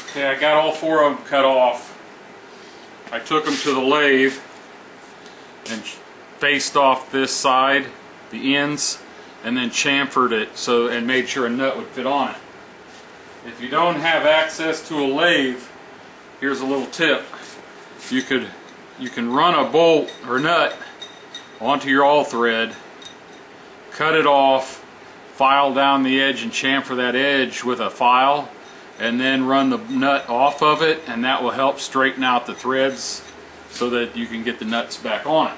Okay, I got all 4 of them cut off. I took them to the lathe and faced off this side, the ends, and then chamfered it so and made sure a nut would fit on it. If you don't have access to a lathe, here's a little tip. You can run a bolt or nut onto your awl thread, cut it off, file down the edge and chamfer that edge with a file, and then run the nut off of it, and that will help straighten out the threads so that you can get the nuts back on it.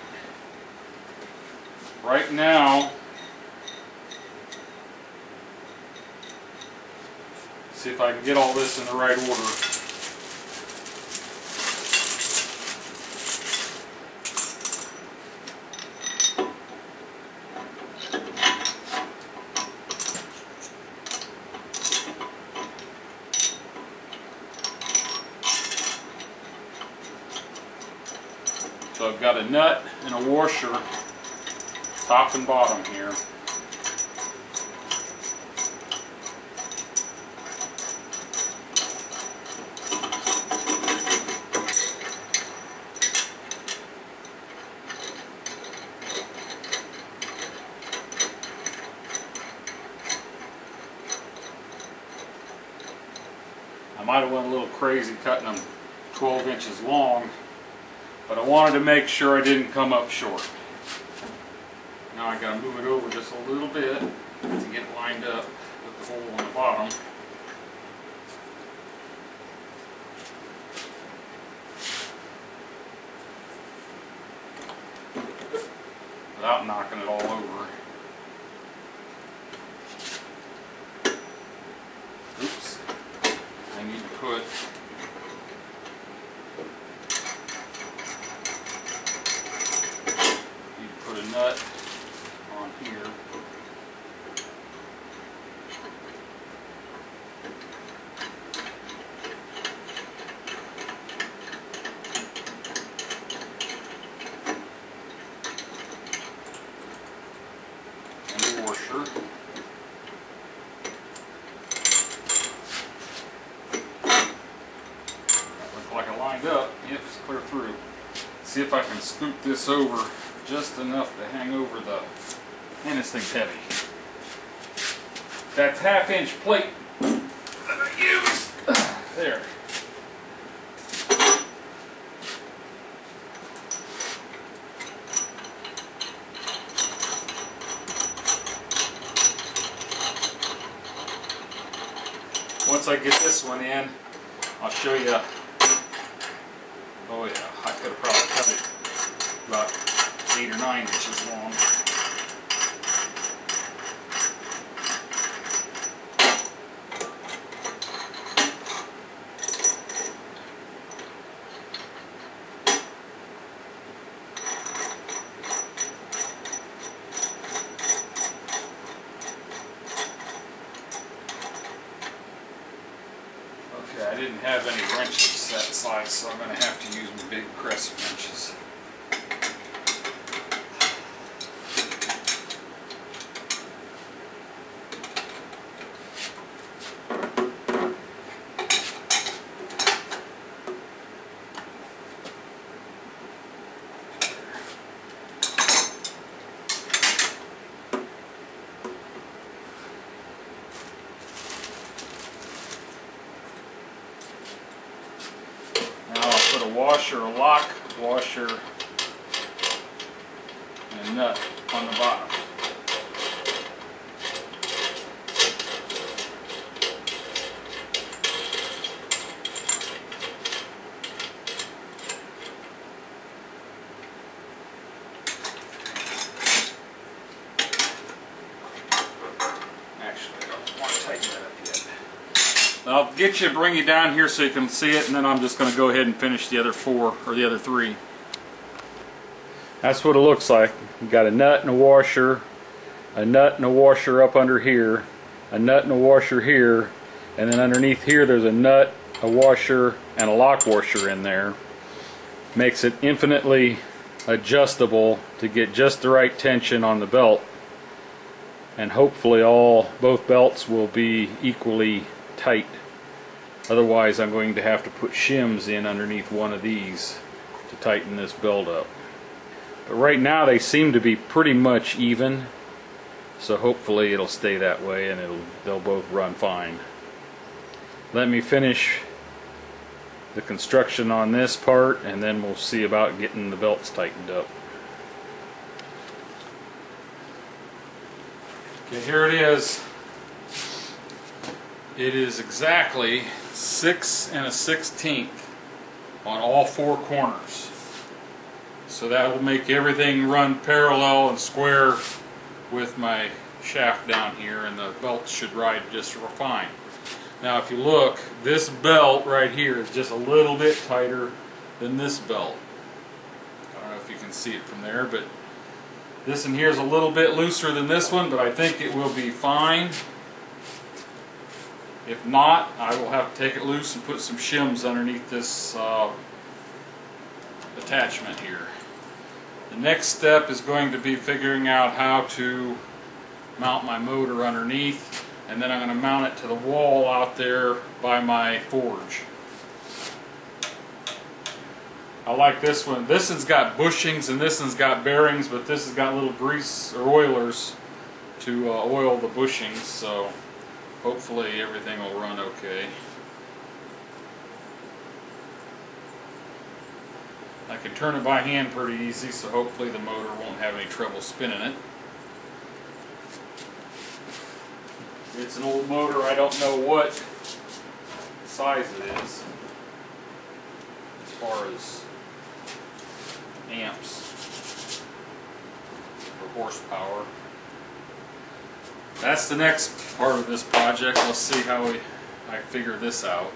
Right now, see if I can get all this in the right order. So I've got a nut and a washer, top and bottom here. I might have went a little crazy cutting them 12 inches long, but I wanted to make sure I didn't come up short. Now I got to move it over just a little bit to get it lined up with the hole on the bottom. Without knocking it all over. Oops. I need to put a nut on here. And a washer. Like I lined up. Yep, it's clear through. See if I can scoop this over just enough to hang over the, and this thing's heavy. That's 1/2 inch plate that I used. There. Once I get this one in, I'll show you. Oh yeah, I could have probably cut it about 8 or 9 inches long. Okay, I didn't have any wrenches that size, so I'm going to have to use my big crescent wrenches. Put a washer, a lock washer, and a nut on the bottom. Actually, I don't want to tighten that up yet. I'll bring you down here so you can see it, and then I'm just going to go ahead and finish the other 4 or the other 3. That's what it looks like. You've got a nut and a washer, a nut and a washer up under here, a nut and a washer here, and then underneath here there's a nut, a washer, and a lock washer in there. Makes it infinitely adjustable to get just the right tension on the belt, and hopefully both belts will be equally tight. Otherwise I'm going to have to put shims in underneath one of these to tighten this belt up. But right now they seem to be pretty much even, so hopefully it'll stay that way and they'll both run fine. Let me finish the construction on this part and then we'll see about getting the belts tightened up. Okay, here it is. It is exactly 6 1/16 on all four corners. So that will make everything run parallel and square with my shaft down here, and the belt should ride just fine. Now if you look, this belt right here is just a little bit tighter than this belt. I don't know if you can see it from there, but this in here is a little bit looser than this one, but I think it will be fine. If not, I will have to take it loose and put some shims underneath this attachment here. The next step is going to be figuring out how to mount my motor underneath, and then I'm going to mount it to the wall out there by my forge. I like this one. This one's got bushings and this one's got bearings, but this has got little grease or oilers to oil the bushings, so hopefully everything will run okay. I can turn it by hand pretty easy, so hopefully the motor won't have any trouble spinning it. It's an old motor, I don't know what size it is as far as amps or horsepower. That's the next part of this project. Let's see how I figure this out.